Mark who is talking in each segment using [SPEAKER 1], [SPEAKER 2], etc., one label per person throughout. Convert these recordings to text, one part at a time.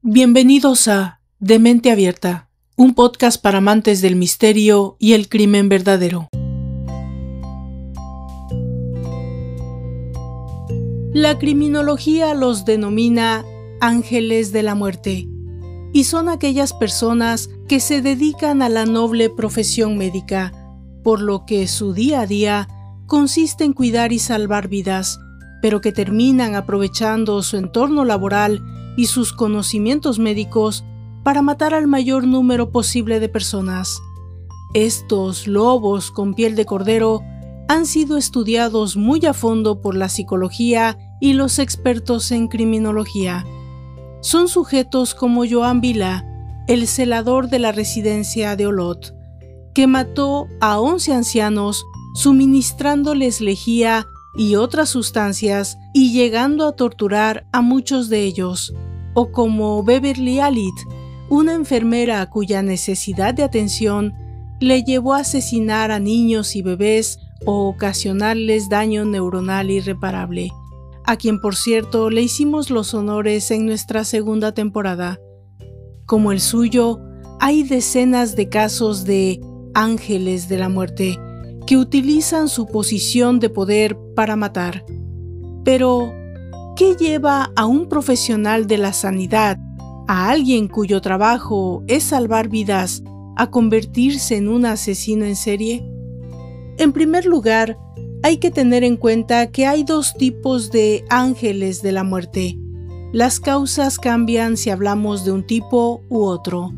[SPEAKER 1] Bienvenidos a De Mente Abierta, un podcast para amantes del misterio y el crimen verdadero. La criminología los denomina ángeles de la muerte, y son aquellas personas que se dedican a la noble profesión médica, por lo que su día a día consiste en cuidar y salvar vidas, pero que terminan aprovechando su entorno laboral y sus conocimientos médicos para matar al mayor número posible de personas. Estos lobos con piel de cordero han sido estudiados muy a fondo por la psicología y los expertos en criminología. Son sujetos como Joan Vila, el celador de la residencia de Olot, que mató a 11 ancianos suministrándoles lejía y otras sustancias y llegando a torturar a muchos de ellos, o como Beverly Alit, una enfermera cuya necesidad de atención le llevó a asesinar a niños y bebés o ocasionarles daño neuronal irreparable, a quien por cierto le hicimos los honores en nuestra segunda temporada. Como el suyo, hay decenas de casos de ángeles de la muerte que utilizan su posición de poder para matar. Pero, ¿qué lleva a un profesional de la sanidad, a alguien cuyo trabajo es salvar vidas, a convertirse en un asesino en serie? En primer lugar, hay que tener en cuenta que hay dos tipos de ángeles de la muerte. Las causas cambian si hablamos de un tipo u otro.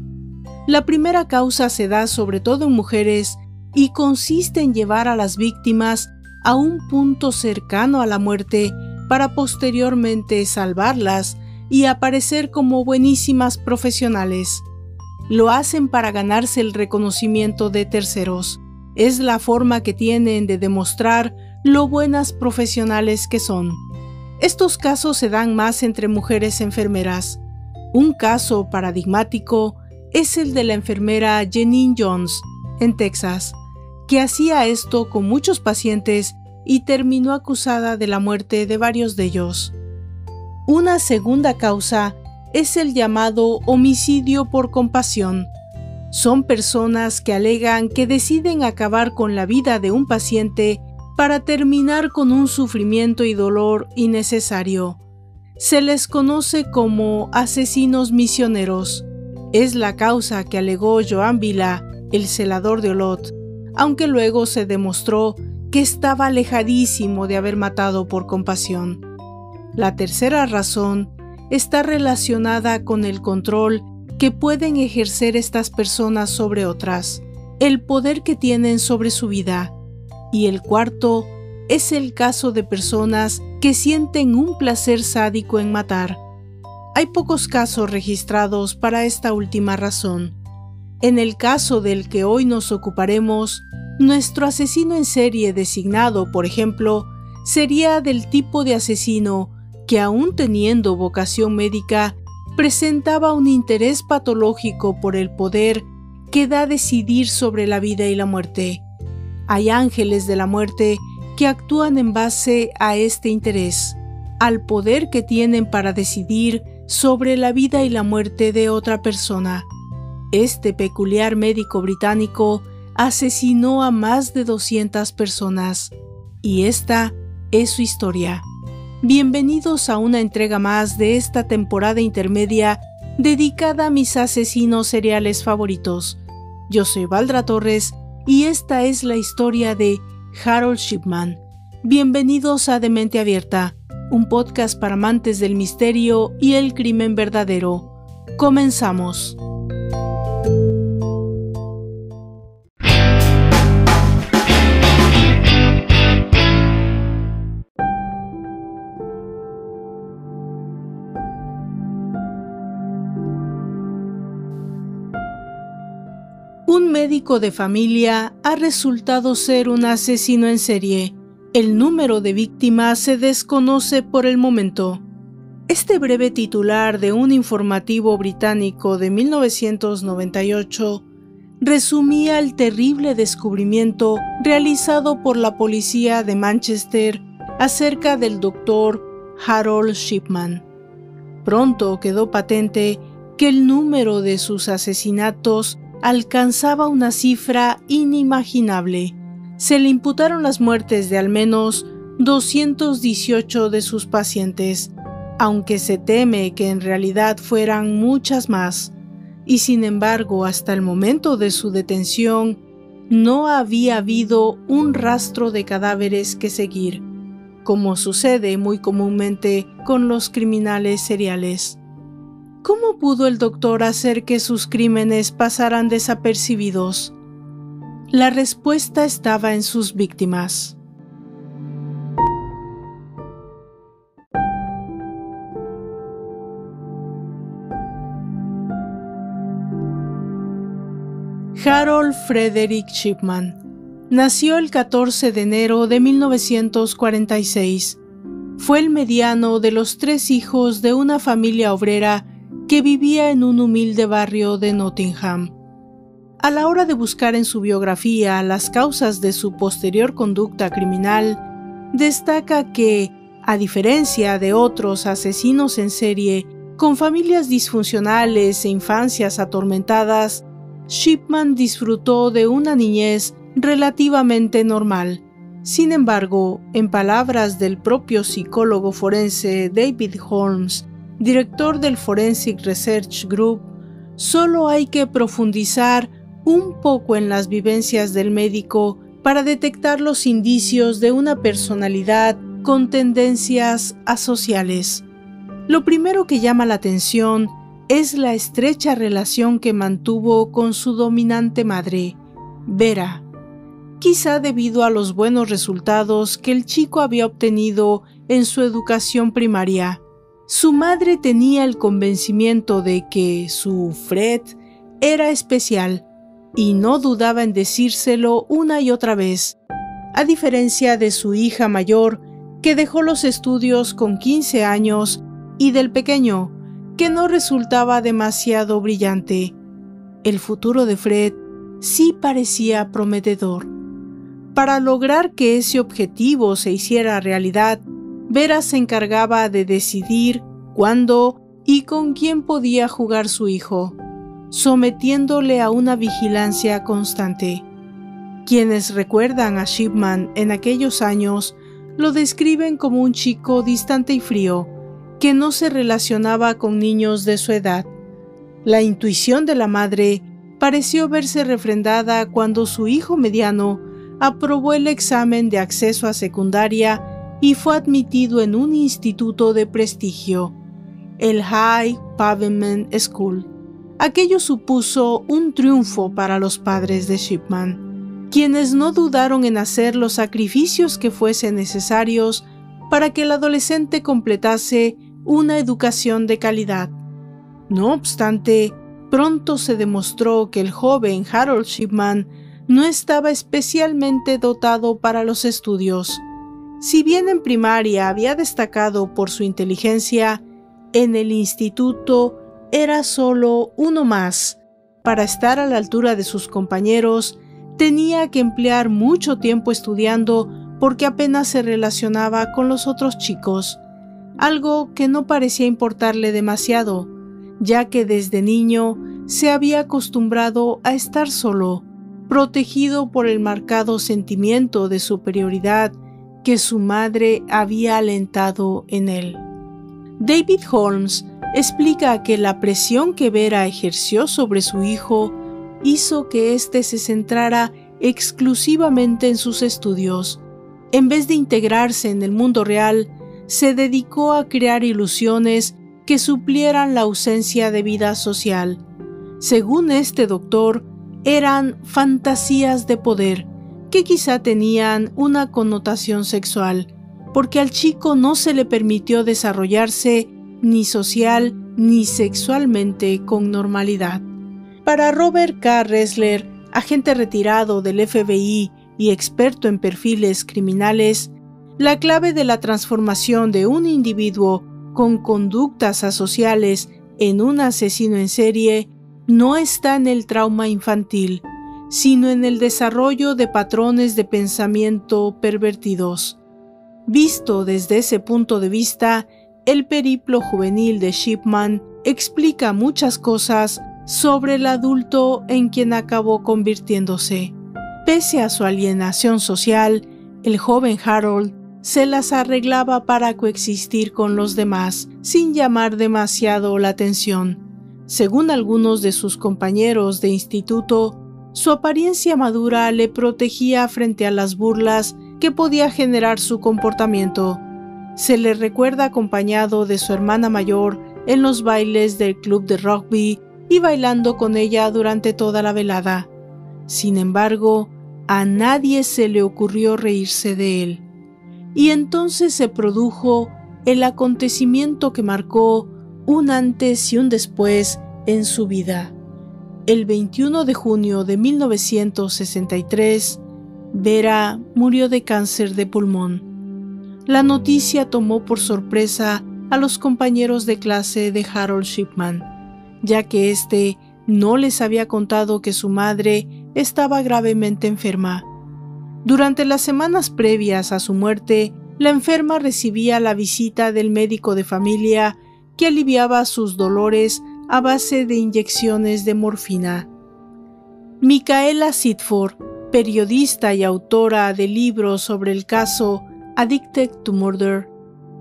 [SPEAKER 1] La primera causa se da sobre todo en mujeres y consiste en llevar a las víctimas a un punto cercano a la muerte para posteriormente salvarlas y aparecer como buenísimas profesionales. Lo hacen para ganarse el reconocimiento de terceros. Es la forma que tienen de demostrar lo buenas profesionales que son. Estos casos se dan más entre mujeres enfermeras. Un caso paradigmático es el de la enfermera Janine Jones, en Texas, que hacía esto con muchos pacientes y terminó acusada de la muerte de varios de ellos. Una segunda causa es el llamado homicidio por compasión. Son personas que alegan que deciden acabar con la vida de un paciente para terminar con un sufrimiento y dolor innecesario. Se les conoce como asesinos misioneros. Es la causa que alegó Joan Vila, el celador de Olot, aunque luego se demostró que estaba alejadísimo de haber matado por compasión. La tercera razón está relacionada con el control que pueden ejercer estas personas sobre otras, el poder que tienen sobre su vida. Y el cuarto es el caso de personas que sienten un placer sádico en matar. Hay pocos casos registrados para esta última razón. En el caso del que hoy nos ocuparemos, nuestro asesino en serie designado, por ejemplo, sería del tipo de asesino que, aún teniendo vocación médica, presentaba un interés patológico por el poder que da a decidir sobre la vida y la muerte. Hay ángeles de la muerte que actúan en base a este interés, al poder que tienen para decidir sobre la vida y la muerte de otra persona. Este peculiar médico británico asesinó a más de 200 personas, y esta es su historia. Bienvenidos a una entrega más de esta temporada intermedia dedicada a mis asesinos seriales favoritos. Yo soy Valdra Torres y esta es la historia de Harold Shipman. Bienvenidos a De Mente Abierta, un podcast para amantes del misterio y el crimen verdadero. Comenzamos. Un médico de familia ha resultado ser un asesino en serie. El número de víctimas se desconoce por el momento. Este breve titular de un informativo británico de 1998 resumía el terrible descubrimiento realizado por la policía de Manchester acerca del doctor Harold Shipman. Pronto quedó patente que el número de sus asesinatos alcanzaba una cifra inimaginable. Se le imputaron las muertes de al menos 218 de sus pacientes, aunque se teme que en realidad fueran muchas más, y sin embargo, hasta el momento de su detención, no había habido un rastro de cadáveres que seguir, como sucede muy comúnmente con los criminales seriales. ¿Cómo pudo el doctor hacer que sus crímenes pasaran desapercibidos? La respuesta estaba en sus víctimas. Harold Frederick Shipman nació el 14 de enero de 1946. Fue el mediano de los 3 hijos de una familia obrera que vivía en un humilde barrio de Nottingham. A la hora de buscar en su biografía las causas de su posterior conducta criminal, destaca que, a diferencia de otros asesinos en serie con familias disfuncionales e infancias atormentadas, Shipman disfrutó de una niñez relativamente normal. Sin embargo, en palabras del propio psicólogo forense David Holmes, director del Forensic Research Group, solo hay que profundizar un poco en las vivencias del médico para detectar los indicios de una personalidad con tendencias asociales. Lo primero que llama la atención es la estrecha relación que mantuvo con su dominante madre, Vera, quizá debido a los buenos resultados que el chico había obtenido en su educación primaria. Su madre tenía el convencimiento de que su Fred era especial y no dudaba en decírselo una y otra vez, a diferencia de su hija mayor, que dejó los estudios con 15 años, y del pequeño, que no resultaba demasiado brillante. El futuro de Fred sí parecía prometedor. Para lograr que ese objetivo se hiciera realidad, Vera se encargaba de decidir cuándo y con quién podía jugar su hijo, sometiéndole a una vigilancia constante. Quienes recuerdan a Shipman en aquellos años lo describen como un chico distante y frío, que no se relacionaba con niños de su edad. La intuición de la madre pareció verse refrendada cuando su hijo mediano aprobó el examen de acceso a secundaria y fue admitido en un instituto de prestigio, el High Pavement School. Aquello supuso un triunfo para los padres de Shipman, quienes no dudaron en hacer los sacrificios que fuesen necesarios para que el adolescente completase una educación de calidad. No obstante, pronto se demostró que el joven Harold Shipman no estaba especialmente dotado para los estudios. Si bien en primaria había destacado por su inteligencia, en el instituto era solo uno más. Para estar a la altura de sus compañeros, tenía que emplear mucho tiempo estudiando porque apenas se relacionaba con los otros chicos, algo que no parecía importarle demasiado, ya que desde niño se había acostumbrado a estar solo, protegido por el marcado sentimiento de superioridad que su madre había alentado en él. David Holmes explica que la presión que Vera ejerció sobre su hijo hizo que éste se centrara exclusivamente en sus estudios. En vez de integrarse en el mundo real, se dedicó a crear ilusiones que suplieran la ausencia de vida social. Según este doctor, eran fantasías de poder que quizá tenían una connotación sexual, porque al chico no se le permitió desarrollarse ni social ni sexualmente con normalidad. Para Robert K. Ressler, agente retirado del FBI y experto en perfiles criminales, la clave de la transformación de un individuo con conductas asociales en un asesino en serie no está en el trauma infantil, sino en el desarrollo de patrones de pensamiento pervertidos. Visto desde ese punto de vista, el periplo juvenil de Shipman explica muchas cosas sobre el adulto en quien acabó convirtiéndose. Pese a su alienación social, el joven Harold se las arreglaba para coexistir con los demás sin llamar demasiado la atención. Según algunos de sus compañeros de instituto, su apariencia madura le protegía frente a las burlas que podía generar su comportamiento. Se le recuerda acompañado de su hermana mayor en los bailes del club de rugby y bailando con ella durante toda la velada. Sin embargo, a nadie se le ocurrió reírse de él. Y entonces se produjo el acontecimiento que marcó un antes y un después en su vida. El 21 de junio de 1963, Vera murió de cáncer de pulmón. La noticia tomó por sorpresa a los compañeros de clase de Harold Shipman, ya que éste no les había contado que su madre estaba gravemente enferma. Durante las semanas previas a su muerte, la enferma recibía la visita del médico de familia que aliviaba sus dolores a base de inyecciones de morfina. Micaela Sitford, periodista y autora de libros sobre el caso Addicted to Murder,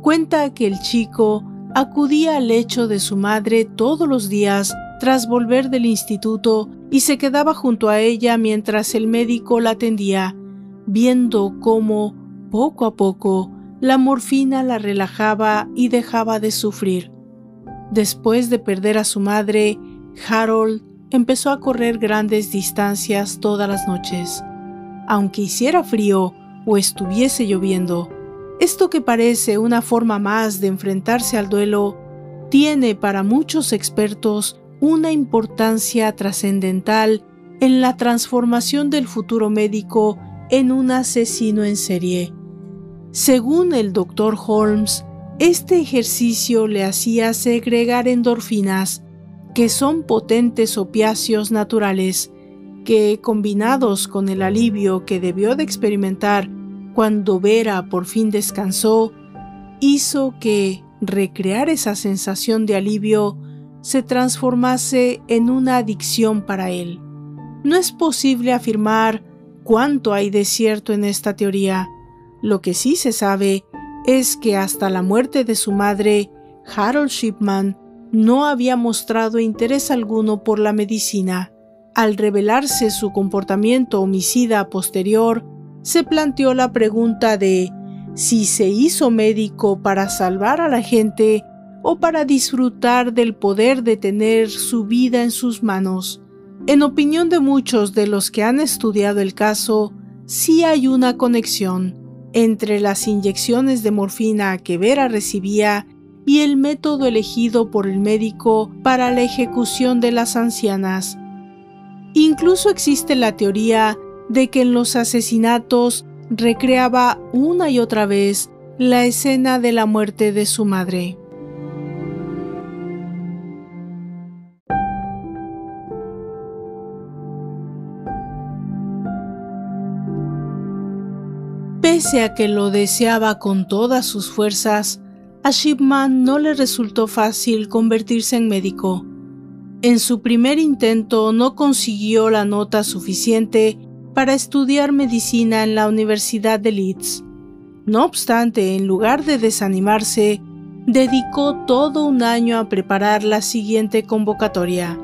[SPEAKER 1] cuenta que el chico acudía al lecho de su madre todos los días tras volver del instituto y se quedaba junto a ella mientras el médico la atendía, viendo cómo, poco a poco, la morfina la relajaba y dejaba de sufrir. Después de perder a su madre, Harold empezó a correr grandes distancias todas las noches. Aunque hiciera frío o estuviese lloviendo, esto que parece una forma más de enfrentarse al duelo, tiene para muchos expertos una importancia trascendental en la transformación del futuro médico en un asesino en serie. Según el Dr. Holmes, este ejercicio le hacía segregar endorfinas, que son potentes opiáceos naturales, que, combinados con el alivio que debió de experimentar cuando Vera por fin descansó, hizo que recrear esa sensación de alivio se transformase en una adicción para él. No es posible afirmar cuánto hay de cierto en esta teoría. Lo que sí se sabe es que hasta la muerte de su madre, Harold Shipman no había mostrado interés alguno por la medicina. Al revelarse su comportamiento homicida posterior, se planteó la pregunta de si se hizo médico para salvar a la gente o para disfrutar del poder de tener su vida en sus manos. En opinión de muchos de los que han estudiado el caso, sí hay una conexión entre las inyecciones de morfina que Vera recibía y el método elegido por el médico para la ejecución de las ancianas. Incluso existe la teoría de que en los asesinatos recreaba una y otra vez la escena de la muerte de su madre. Pese a que lo deseaba con todas sus fuerzas, a Shipman no le resultó fácil convertirse en médico. En su primer intento no consiguió la nota suficiente para estudiar medicina en la Universidad de Leeds. No obstante, en lugar de desanimarse, dedicó todo un año a preparar la siguiente convocatoria.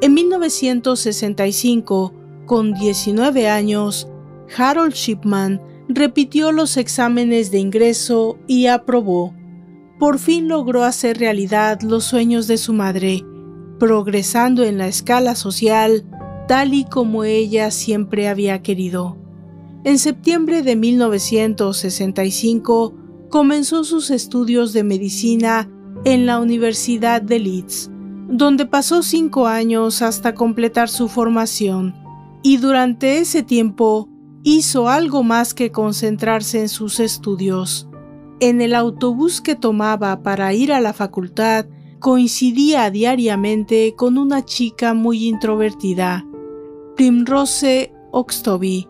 [SPEAKER 1] En 1965, con 19 años, Harold Shipman repitió los exámenes de ingreso y aprobó. Por fin logró hacer realidad los sueños de su madre, progresando en la escala social tal y como ella siempre había querido. En septiembre de 1965 comenzó sus estudios de medicina en la Universidad de Leeds, donde pasó 5 años hasta completar su formación, y durante ese tiempo hizo algo más que concentrarse en sus estudios. En el autobús que tomaba para ir a la facultad, coincidía diariamente con una chica muy introvertida, Primrose Oxtoby.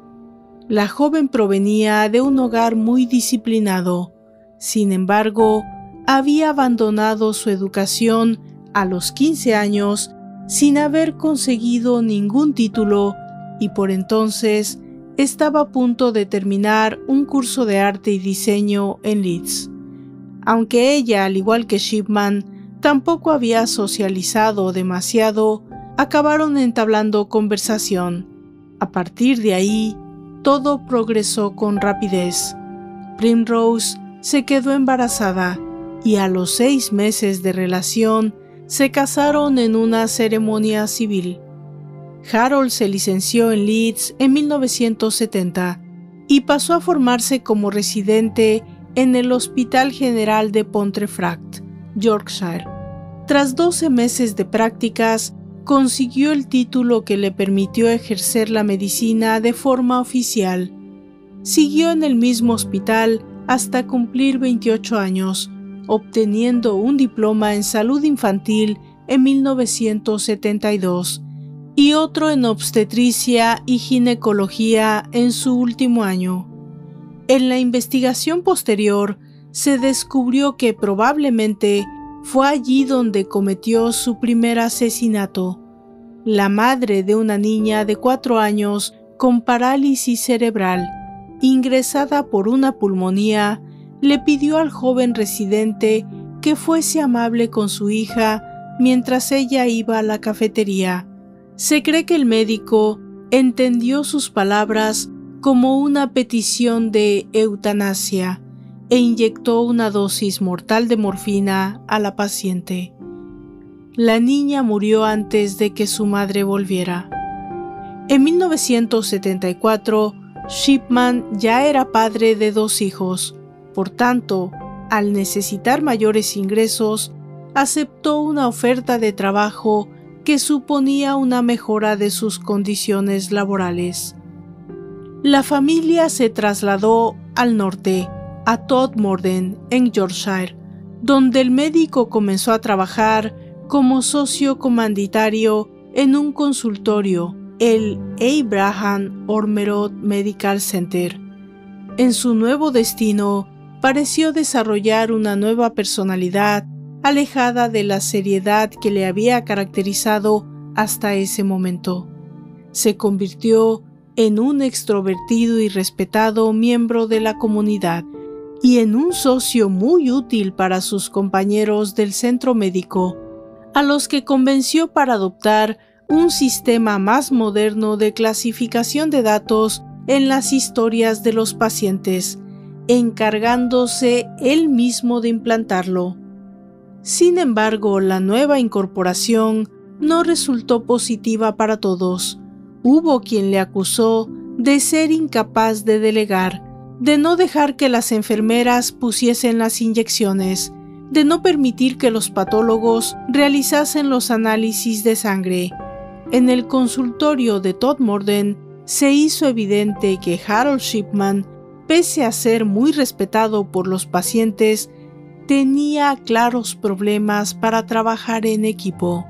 [SPEAKER 1] La joven provenía de un hogar muy disciplinado. Sin embargo, había abandonado su educación a los 15 años sin haber conseguido ningún título y por entonces estaba a punto de terminar un curso de arte y diseño en Leeds. Aunque ella, al igual que Shipman, tampoco había socializado demasiado, acabaron entablando conversación. A partir de ahí, todo progresó con rapidez. Primrose se quedó embarazada y a los 6 meses de relación se casaron en una ceremonia civil. Harold se licenció en Leeds en 1970 y pasó a formarse como residente en el Hospital General de Pontefract, Yorkshire. Tras 12 meses de prácticas, consiguió el título que le permitió ejercer la medicina de forma oficial. Siguió en el mismo hospital hasta cumplir 28 años, obteniendo un diploma en salud infantil en 1972 y otro en obstetricia y ginecología en su último año. En la investigación posterior, se descubrió que probablemente fue allí donde cometió su primer asesinato. La madre de una niña de 4 años con parálisis cerebral, ingresada por una pulmonía, le pidió al joven residente que fuese amable con su hija mientras ella iba a la cafetería. Se cree que el médico entendió sus palabras como una petición de eutanasia e inyectó una dosis mortal de morfina a la paciente. La niña murió antes de que su madre volviera. En 1974, Shipman ya era padre de 2 hijos. Por tanto, al necesitar mayores ingresos, aceptó una oferta de trabajo que suponía una mejora de sus condiciones laborales. La familia se trasladó al norte, a Todmorden, en Yorkshire, donde el médico comenzó a trabajar como socio comanditario en un consultorio, el Abraham Ormerod Medical Center. En su nuevo destino, pareció desarrollar una nueva personalidad alejada de la seriedad que le había caracterizado hasta ese momento. Se convirtió en un extrovertido y respetado miembro de la comunidad y en un socio muy útil para sus compañeros del centro médico, a los que convenció para adoptar un sistema más moderno de clasificación de datos en las historias de los pacientes, encargándose él mismo de implantarlo. Sin embargo, la nueva incorporación no resultó positiva para todos. Hubo quien le acusó de ser incapaz de delegar, de no dejar que las enfermeras pusiesen las inyecciones, de no permitir que los patólogos realizasen los análisis de sangre. En el consultorio de Todmorden se hizo evidente que Harold Shipman, pese a ser muy respetado por los pacientes, tenía claros problemas para trabajar en equipo.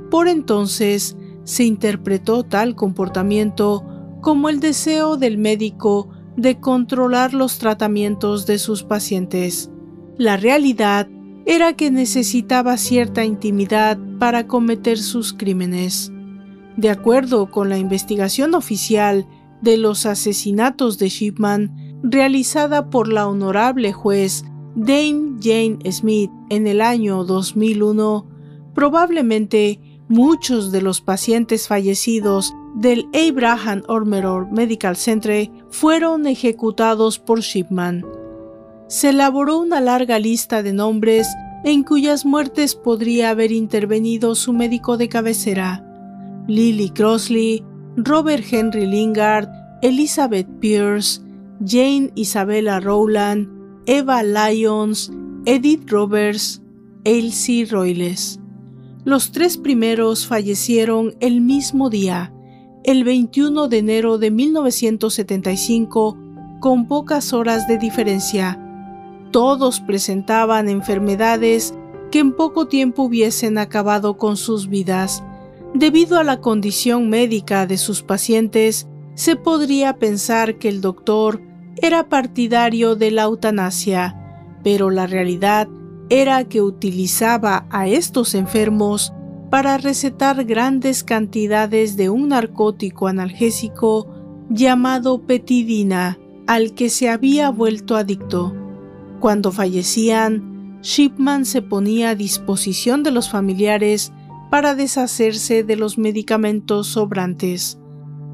[SPEAKER 1] Por entonces, se interpretó tal comportamiento como el deseo del médico de controlar los tratamientos de sus pacientes. La realidad era que necesitaba cierta intimidad para cometer sus crímenes. De acuerdo con la investigación oficial de los asesinatos de Shipman, realizada por la honorable juez Dame Jane Smith en el año 2001, probablemente muchos de los pacientes fallecidos del Abraham Ormerod Medical Center fueron ejecutados por Shipman. Se elaboró una larga lista de nombres en cuyas muertes podría haber intervenido su médico de cabecera: Lily Crossley, Robert Henry Lingard, Elizabeth Pierce, Jane Isabella Rowland, Eva Lyons, Edith Roberts, Elsie Royles. Los 3 primeros fallecieron el mismo día, el 21 de enero de 1975, con pocas horas de diferencia. Todos presentaban enfermedades que en poco tiempo hubiesen acabado con sus vidas. Debido a la condición médica de sus pacientes, se podría pensar que el doctor era partidario de la eutanasia, pero la realidad era que utilizaba a estos enfermos para recetar grandes cantidades de un narcótico analgésico llamado petidina, al que se había vuelto adicto. Cuando fallecían, Shipman se ponía a disposición de los familiares para deshacerse de los medicamentos sobrantes.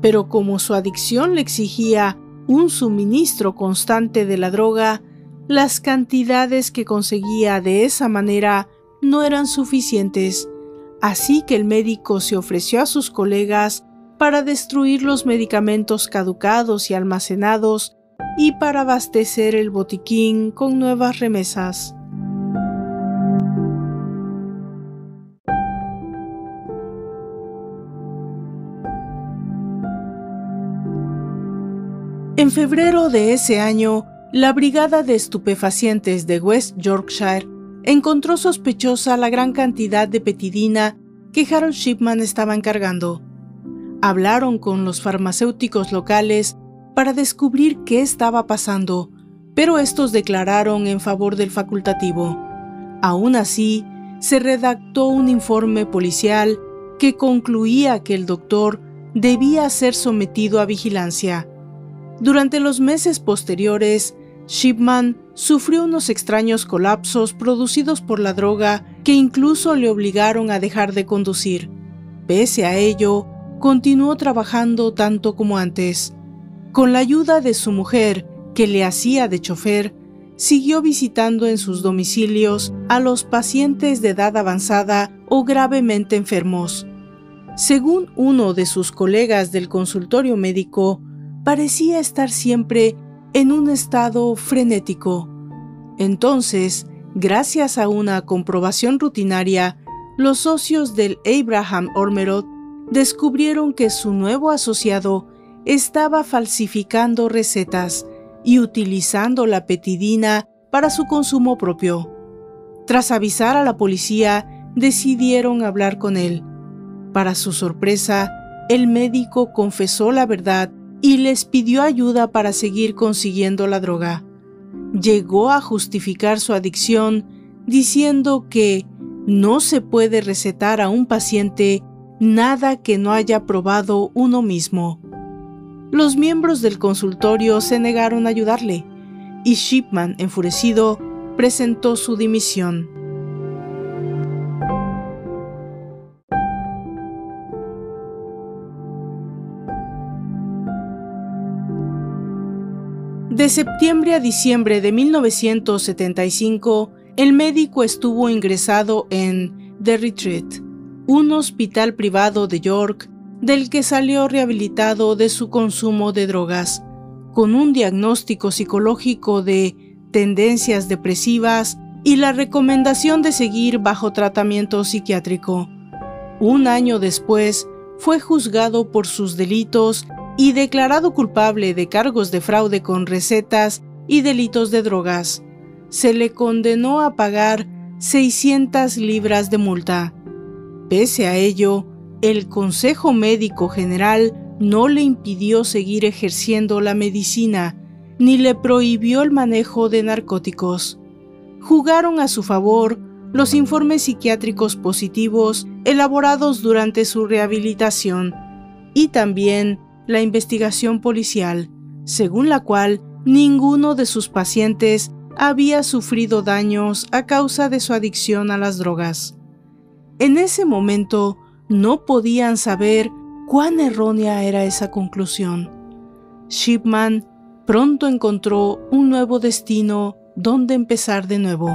[SPEAKER 1] Pero como su adicción le exigía un suministro constante de la droga, las cantidades que conseguía de esa manera no eran suficientes, así que el médico se ofreció a sus colegas para destruir los medicamentos caducados y almacenados y para abastecer el botiquín con nuevas remesas. En febrero de ese año, la Brigada de Estupefacientes de West Yorkshire encontró sospechosa la gran cantidad de petidina que Harold Shipman estaba encargando. Hablaron con los farmacéuticos locales para descubrir qué estaba pasando, pero estos declararon en favor del facultativo. Aún así, se redactó un informe policial que concluía que el doctor debía ser sometido a vigilancia. Durante los meses posteriores, Shipman sufrió unos extraños colapsos producidos por la droga que incluso le obligaron a dejar de conducir. Pese a ello, continuó trabajando tanto como antes. Con la ayuda de su mujer, que le hacía de chofer, siguió visitando en sus domicilios a los pacientes de edad avanzada o gravemente enfermos. Según uno de sus colegas del consultorio médico, parecía estar siempre en un estado frenético. Entonces, gracias a una comprobación rutinaria, los socios del Abraham Ormerod descubrieron que su nuevo asociado estaba falsificando recetas y utilizando la petidina para su consumo propio. Tras avisar a la policía, decidieron hablar con él. Para su sorpresa, el médico confesó la verdad y les pidió ayuda para seguir consiguiendo la droga. Llegó a justificar su adicción diciendo que no se puede recetar a un paciente nada que no haya probado uno mismo. Los miembros del consultorio se negaron a ayudarle y Shipman, enfurecido, presentó su dimisión. De septiembre a diciembre de 1975, el médico estuvo ingresado en The Retreat, un hospital privado de York, del que salió rehabilitado de su consumo de drogas, con un diagnóstico psicológico de tendencias depresivas y la recomendación de seguir bajo tratamiento psiquiátrico. Un año después, fue juzgado por sus delitos y declarado culpable de cargos de fraude con recetas y delitos de drogas. Se le condenó a pagar 600 libras de multa. Pese a ello, el Consejo Médico General no le impidió seguir ejerciendo la medicina, ni le prohibió el manejo de narcóticos. Jugaron a su favor los informes psiquiátricos positivos elaborados durante su rehabilitación y también la investigación policial, según la cual ninguno de sus pacientes había sufrido daños a causa de su adicción a las drogas. En ese momento no podían saber cuán errónea era esa conclusión. Shipman pronto encontró un nuevo destino donde empezar de nuevo.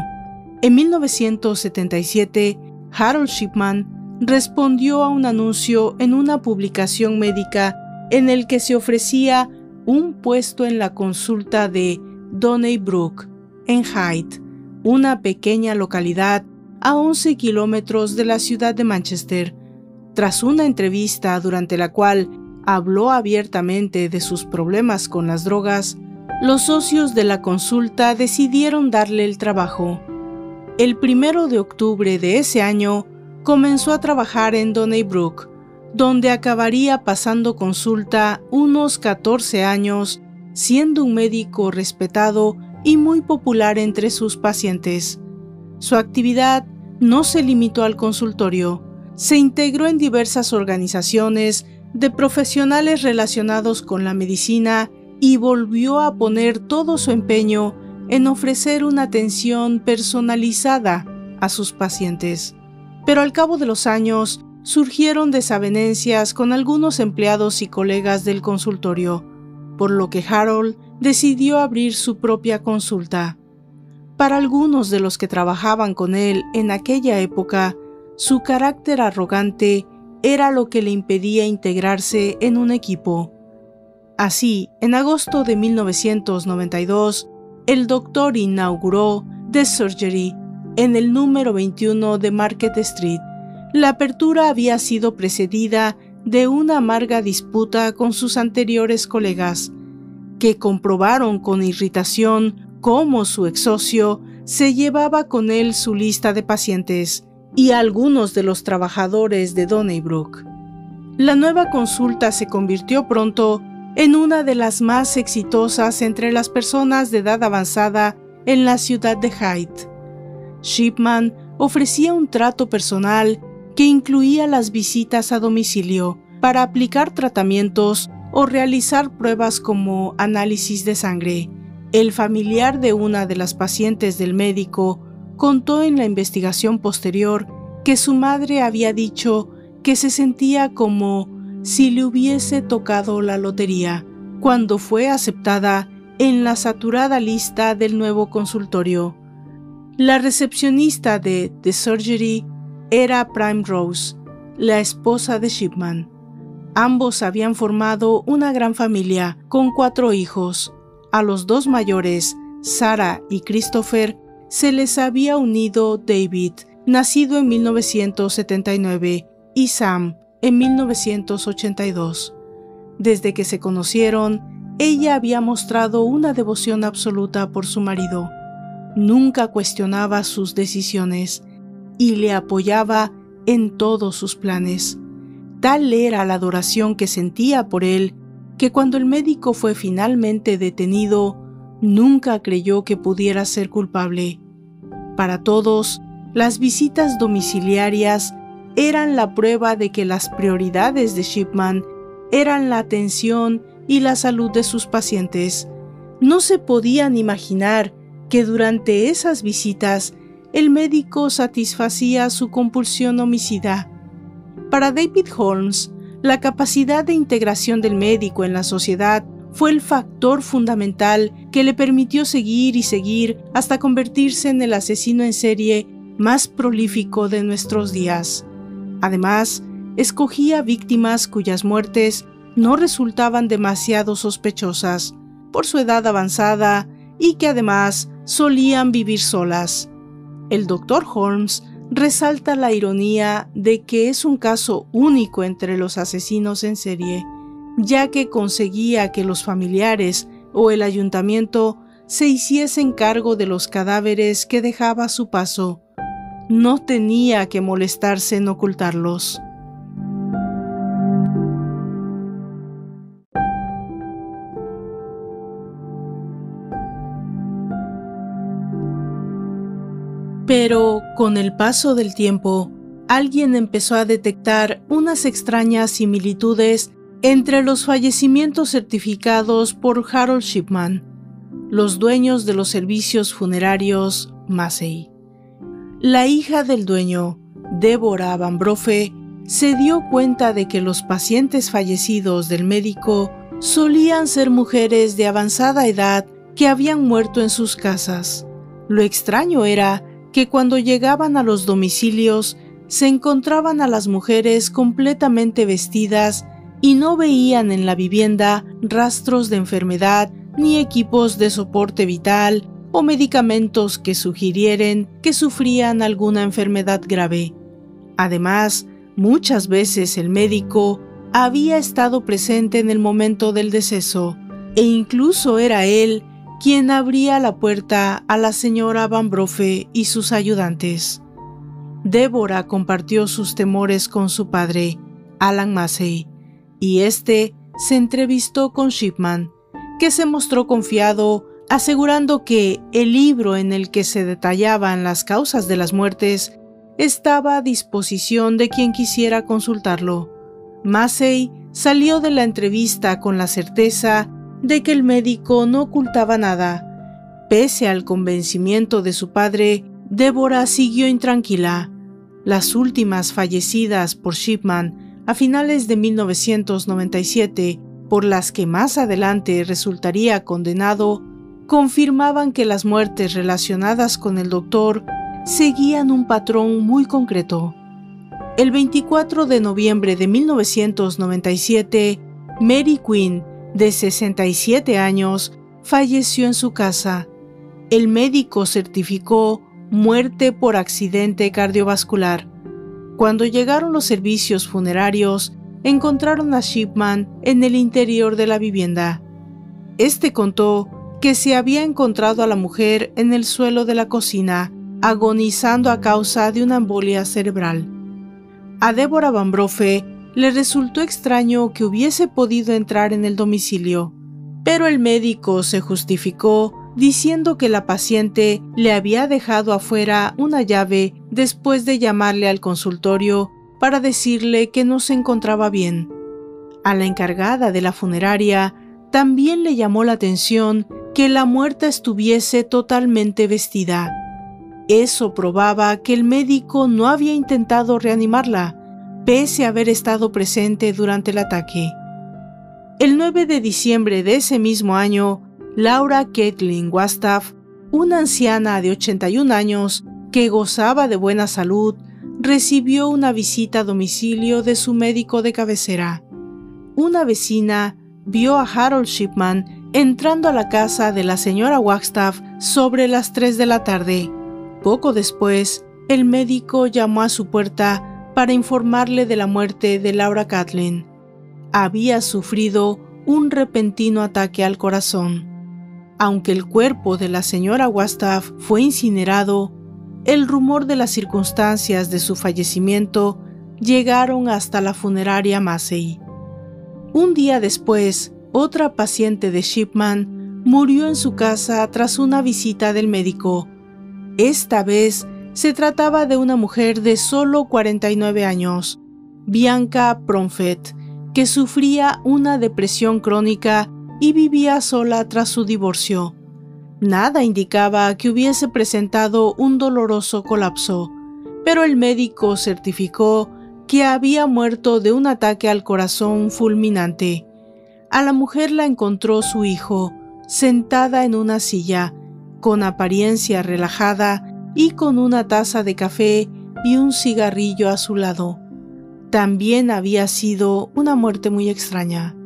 [SPEAKER 1] En 1977, Harold Shipman respondió a un anuncio en una publicación médica en el que se ofrecía un puesto en la consulta de Donnybrook, en Hythe, una pequeña localidad a 11 kilómetros de la ciudad de Manchester. Tras una entrevista durante la cual habló abiertamente de sus problemas con las drogas, los socios de la consulta decidieron darle el trabajo. El 1 de octubre de ese año comenzó a trabajar en Donnybrook, donde acabaría pasando consulta unos 14 años, siendo un médico respetado y muy popular entre sus pacientes. Su actividad no se limitó al consultorio. Se integró en diversas organizaciones de profesionales relacionados con la medicina y volvió a poner todo su empeño en ofrecer una atención personalizada a sus pacientes. Pero al cabo de los años surgieron desavenencias con algunos empleados y colegas del consultorio, por lo que Harold decidió abrir su propia consulta. Para algunos de los que trabajaban con él en aquella época, su carácter arrogante era lo que le impedía integrarse en un equipo. Así, en agosto de 1992, el doctor inauguró The Surgery en el número 21 de Market Street. La apertura había sido precedida de una amarga disputa con sus anteriores colegas, que comprobaron con irritación cómo su ex socio se llevaba con él su lista de pacientes y a algunos de los trabajadores de Donnybrook. La nueva consulta se convirtió pronto en una de las más exitosas entre las personas de edad avanzada en la ciudad de Hyde. Shipman ofrecía un trato personal que incluía las visitas a domicilio para aplicar tratamientos o realizar pruebas como análisis de sangre. El familiar de una de las pacientes del médico contó en la investigación posterior que su madre había dicho que se sentía como si le hubiese tocado la lotería cuando fue aceptada en la saturada lista del nuevo consultorio. La recepcionista de The Surgery era Prime Rose, la esposa de Shipman. Ambos habían formado una gran familia con 4 hijos. A los 2 mayores, Sarah y Christopher, se les había unido David, nacido en 1979, y Sam, en 1982. Desde que se conocieron, ella había mostrado una devoción absoluta por su marido. Nunca cuestionaba sus decisiones y le apoyaba en todos sus planes. Tal era la adoración que sentía por él, que cuando el médico fue finalmente detenido, nunca creyó que pudiera ser culpable. Para todos, las visitas domiciliarias eran la prueba de que las prioridades de Shipman eran la atención y la salud de sus pacientes. No se podían imaginar que durante esas visitas el médico satisfacía su compulsión homicida. Para David Holmes, la capacidad de integración del médico en la sociedad fue el factor fundamental que le permitió seguir y seguir hasta convertirse en el asesino en serie más prolífico de nuestros días. Además, escogía víctimas cuyas muertes no resultaban demasiado sospechosas por su edad avanzada y que además solían vivir solas. El Dr. Holmes resalta la ironía de que es un caso único entre los asesinos en serie, ya que conseguía que los familiares o el ayuntamiento se hiciesen cargo de los cadáveres que dejaba a su paso. No tenía que molestarse en ocultarlos. Pero, con el paso del tiempo, alguien empezó a detectar unas extrañas similitudes entre los fallecimientos certificados por Harold Shipman, los dueños de los servicios funerarios Massey. La hija del dueño, Deborah Van Broffe, se dio cuenta de que los pacientes fallecidos del médico solían ser mujeres de avanzada edad que habían muerto en sus casas. Lo extraño era que cuando llegaban a los domicilios se encontraban a las mujeres completamente vestidas y no veían en la vivienda rastros de enfermedad ni equipos de soporte vital o medicamentos que sugirieren que sufrían alguna enfermedad grave. Además, muchas veces el médico había estado presente en el momento del deceso e incluso era él quien abría la puerta a la señora Van Broffe y sus ayudantes. Deborah compartió sus temores con su padre, Alan Massey, y éste se entrevistó con Shipman, que se mostró confiado asegurando que el libro en el que se detallaban las causas de las muertes estaba a disposición de quien quisiera consultarlo. Massey salió de la entrevista con la certeza de que el médico no ocultaba nada. Pese al convencimiento de su padre, Deborah siguió intranquila. Las últimas fallecidas por Shipman a finales de 1997, por las que más adelante resultaría condenado, confirmaban que las muertes relacionadas con el doctor seguían un patrón muy concreto. El 24 de noviembre de 1997, Mary Quinn, de 67 años, falleció en su casa. El médico certificó muerte por accidente cardiovascular. Cuando llegaron los servicios funerarios, encontraron a Shipman en el interior de la vivienda. Este contó que se había encontrado a la mujer en el suelo de la cocina, agonizando a causa de una embolia cerebral. A Deborah Van Broffe le resultó extraño que hubiese podido entrar en el domicilio, pero el médico se justificó diciendo que la paciente le había dejado afuera una llave después de llamarle al consultorio para decirle que no se encontraba bien. A la encargada de la funeraria también le llamó la atención que la muerta estuviese totalmente vestida. Eso probaba que el médico no había intentado reanimarla, pese a haber estado presente durante el ataque. El 9 de diciembre de ese mismo año, Laura Kathleen Wastaff, una anciana de 81 años que gozaba de buena salud, recibió una visita a domicilio de su médico de cabecera. Una vecina vio a Harold Shipman entrando a la casa de la señora Wastaff sobre las 3 de la tarde. Poco después, el médico llamó a su puerta para informarle de la muerte de Laura Kathleen. Había sufrido un repentino ataque al corazón. Aunque el cuerpo de la señora Wastaff fue incinerado, el rumor de las circunstancias de su fallecimiento llegaron hasta la funeraria Massey. Un día después, otra paciente de Shipman murió en su casa tras una visita del médico. Esta vez se trataba de una mujer de solo 49 años, Bianca Promfet, que sufría una depresión crónica y vivía sola tras su divorcio. Nada indicaba que hubiese presentado un doloroso colapso, pero el médico certificó que había muerto de un ataque al corazón fulminante. A la mujer la encontró su hijo, sentada en una silla, con apariencia relajada y con una taza de café y un cigarrillo a su lado. También había sido una muerte muy extraña.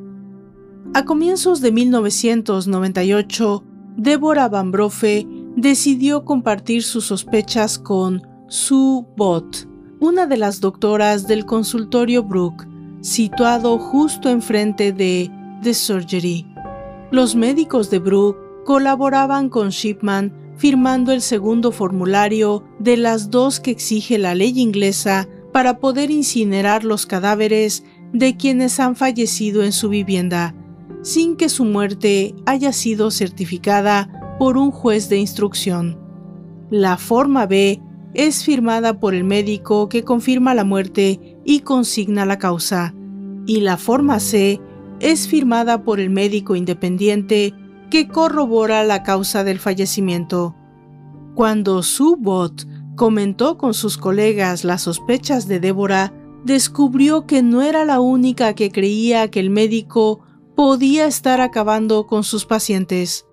[SPEAKER 1] A comienzos de 1998, Deborah Van Broffe decidió compartir sus sospechas con Sue Bott, una de las doctoras del consultorio Brooke, situado justo enfrente de The Surgery. Los médicos de Brooke colaboraban con Shipman firmando el segundo formulario de las 2 que exige la ley inglesa para poder incinerar los cadáveres de quienes han fallecido en su vivienda, sin que su muerte haya sido certificada por un juez de instrucción. La forma B es firmada por el médico que confirma la muerte y consigna la causa, y la forma C es firmada por el médico independiente que corrobora la causa del fallecimiento. Cuando Sue Bott comentó con sus colegas las sospechas de Deborah, descubrió que no era la única que creía que el médico podía estar acabando con sus pacientes.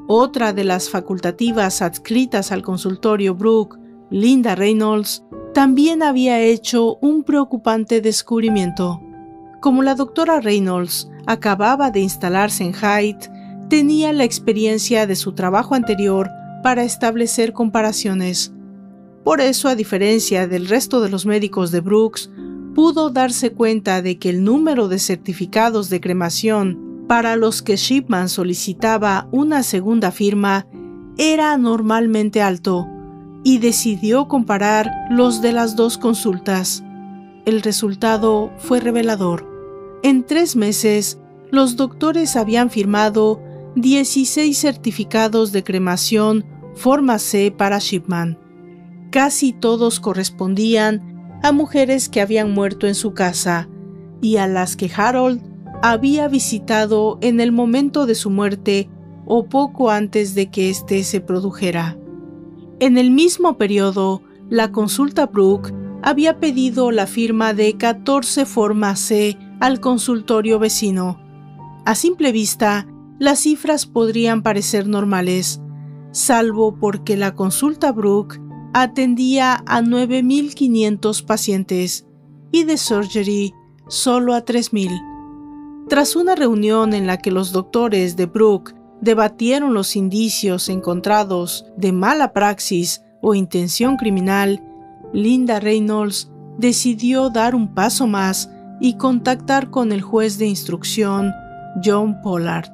[SPEAKER 1] Otra de las facultativas adscritas al consultorio Brooke, Linda Reynolds, también había hecho un preocupante descubrimiento. Como la doctora Reynolds acababa de instalarse en Hyde, tenía la experiencia de su trabajo anterior para establecer comparaciones. Por eso, a diferencia del resto de los médicos de Brooks, pudo darse cuenta de que el número de certificados de cremación para los que Shipman solicitaba una segunda firma era anormalmente alto, y decidió comparar los de las 2 consultas. El resultado fue revelador. En 3 meses, los doctores habían firmado 16 certificados de cremación forma C para Shipman. Casi todos correspondían a mujeres que habían muerto en su casa y a las que Harold había visitado en el momento de su muerte o poco antes de que éste se produjera. En el mismo periodo, la consulta Brooke había pedido la firma de 14 formas C al consultorio vecino. A simple vista, las cifras podrían parecer normales, salvo porque la consulta Brooke atendía a 9.500 pacientes y de Surgery solo a 3.000. Tras una reunión en la que los doctores de Brooke debatieron los indicios encontrados de mala praxis o intención criminal, Linda Reynolds decidió dar un paso más y contactar con el juez de instrucción, John Pollard.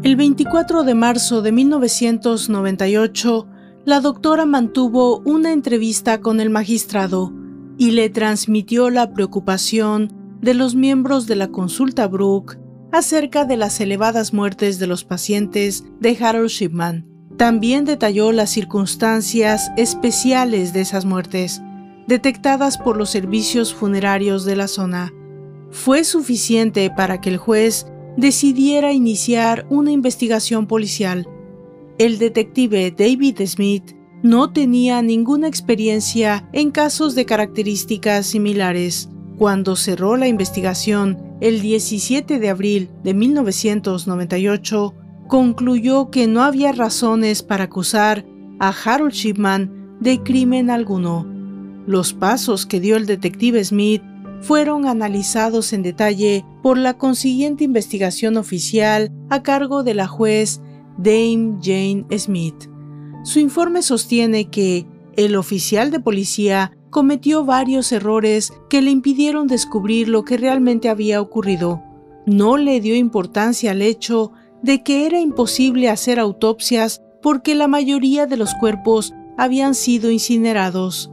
[SPEAKER 1] El 24 de marzo de 1998, la doctora mantuvo una entrevista con el magistrado y le transmitió la preocupación de los miembros de la consulta Brooke acerca de las elevadas muertes de los pacientes de Harold Shipman. También detalló las circunstancias especiales de esas muertes, detectadas por los servicios funerarios de la zona. Fue suficiente para que el juez decidiera iniciar una investigación policial. El detective David Smith no tenía ninguna experiencia en casos de características similares. Cuando cerró la investigación el 17 de abril de 1998, concluyó que no había razones para acusar a Harold Shipman de crimen alguno. Los pasos que dio el detective Smith fueron analizados en detalle por la consiguiente investigación oficial a cargo de la juez Dame Jane Smith. Su informe sostiene que el oficial de policía cometió varios errores que le impidieron descubrir lo que realmente había ocurrido. No le dio importancia al hecho de que era imposible hacer autopsias porque la mayoría de los cuerpos habían sido incinerados,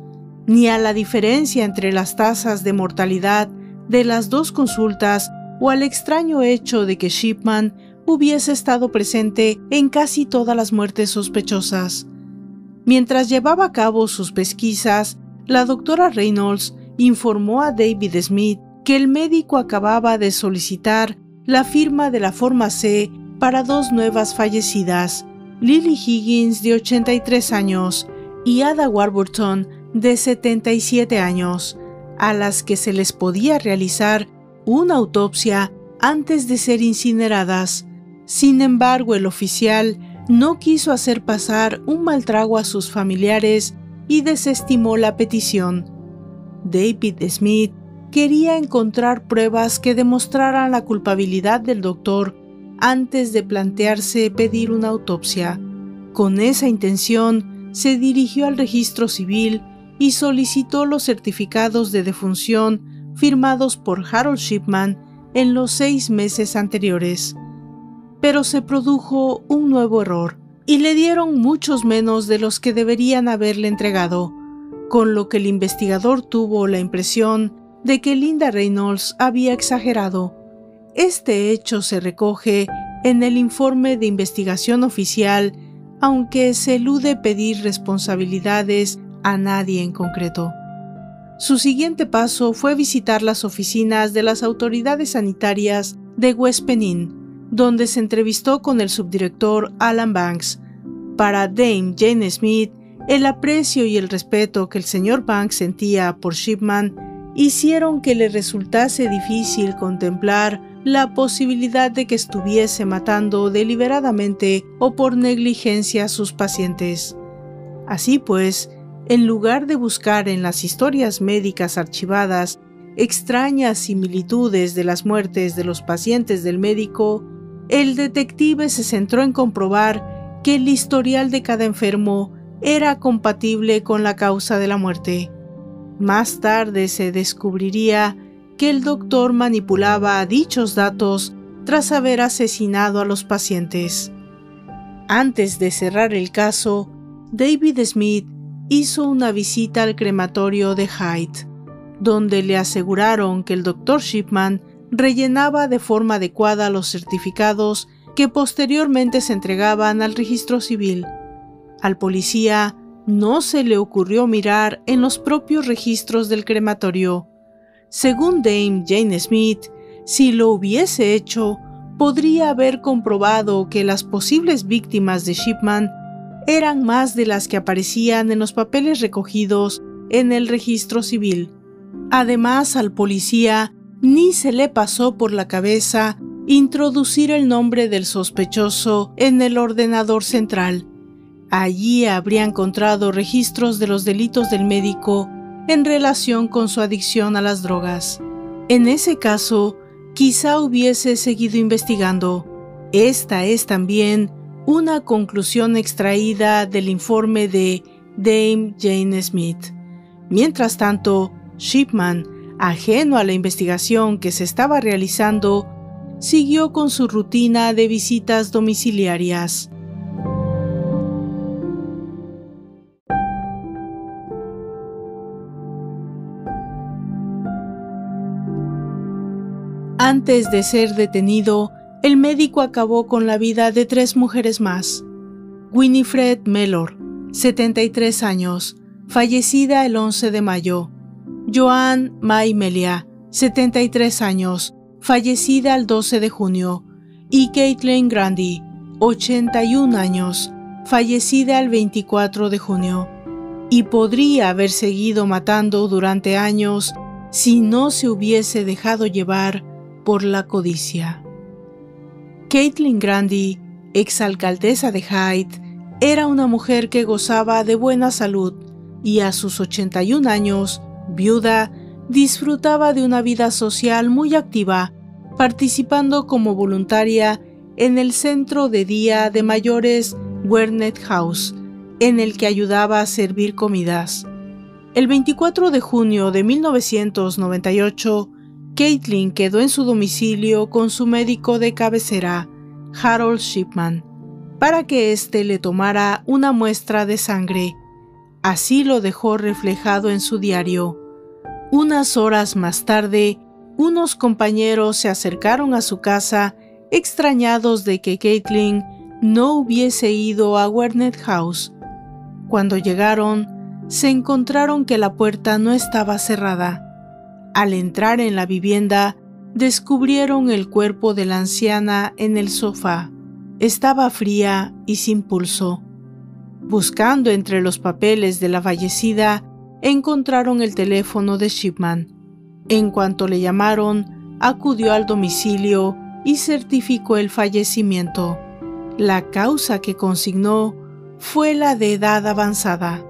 [SPEAKER 1] ni a la diferencia entre las tasas de mortalidad de las dos consultas o al extraño hecho de que Shipman hubiese estado presente en casi todas las muertes sospechosas. Mientras llevaba a cabo sus pesquisas, la doctora Reynolds informó a David Smith que el médico acababa de solicitar la firma de la forma C para dos nuevas fallecidas, Lily Higgins, de 83 años, y Ada Warburton, de 77 años, a las que se les podía realizar una autopsia antes de ser incineradas. Sin embargo, el oficial no quiso hacer pasar un mal trago a sus familiares y desestimó la petición. David Smith quería encontrar pruebas que demostraran la culpabilidad del doctor antes de plantearse pedir una autopsia. Con esa intención, se dirigió al registro civil y solicitó los certificados de defunción firmados por Harold Shipman en los 6 meses anteriores. Pero se produjo un nuevo error y le dieron muchos menos de los que deberían haberle entregado, con lo que el investigador tuvo la impresión de que Linda Reynolds había exagerado. Este hecho se recoge en el informe de investigación oficial, aunque se elude pedir responsabilidades a nadie en concreto. Su siguiente paso fue visitar las oficinas de las autoridades sanitarias de West Penn, donde se entrevistó con el subdirector Alan Banks. Para Dame Jane Smith, el aprecio y el respeto que el señor Banks sentía por Shipman hicieron que le resultase difícil contemplar la posibilidad de que estuviese matando deliberadamente o por negligencia a sus pacientes. Así pues, en lugar de buscar en las historias médicas archivadas extrañas similitudes de las muertes de los pacientes del médico, el detective se centró en comprobar que el historial de cada enfermo era compatible con la causa de la muerte. Más tarde se descubriría que el doctor manipulaba dichos datos tras haber asesinado a los pacientes. Antes de cerrar el caso, David Smith hizo una visita al crematorio de Hyde, donde le aseguraron que el Dr. Shipman rellenaba de forma adecuada los certificados que posteriormente se entregaban al registro civil. Al policía no se le ocurrió mirar en los propios registros del crematorio. Según Dame Jane Smith, si lo hubiese hecho, podría haber comprobado que las posibles víctimas de Shipman eran más de las que aparecían en los papeles recogidos en el registro civil. Además, al policía ni se le pasó por la cabeza introducir el nombre del sospechoso en el ordenador central. Allí habría encontrado registros de los delitos del médico en relación con su adicción a las drogas. En ese caso, quizá hubiese seguido investigando. Esta es también una conclusión extraída del informe de Dame Jane Smith. Mientras tanto, Shipman, ajeno a la investigación que se estaba realizando, siguió con su rutina de visitas domiciliarias. Antes de ser detenido, el médico acabó con la vida de 3 mujeres más. Winifred Mellor, 73 años, fallecida el 11 de mayo. Joan May Melia, 73 años, fallecida el 12 de junio. Y Caitlin Grandy, 81 años, fallecida el 24 de junio. Y podría haber seguido matando durante años si no se hubiese dejado llevar por la codicia. Caitlin Grandy, exalcaldesa de Hyde, era una mujer que gozaba de buena salud y a sus 81 años, viuda, disfrutaba de una vida social muy activa, participando como voluntaria en el centro de día de mayores Wernet House, en el que ayudaba a servir comidas. El 24 de junio de 1998, Caitlin quedó en su domicilio con su médico de cabecera, Harold Shipman, para que éste le tomara una muestra de sangre. Así lo dejó reflejado en su diario. Unas horas más tarde, unos compañeros se acercaron a su casa, extrañados de que Caitlin no hubiese ido a Wernet House. Cuando llegaron, se encontraron que la puerta no estaba cerrada. Al entrar en la vivienda, descubrieron el cuerpo de la anciana en el sofá. Estaba fría y sin pulso. Buscando entre los papeles de la fallecida, encontraron el teléfono de Shipman. En cuanto le llamaron, acudió al domicilio y certificó el fallecimiento. La causa que consignó fue la de edad avanzada.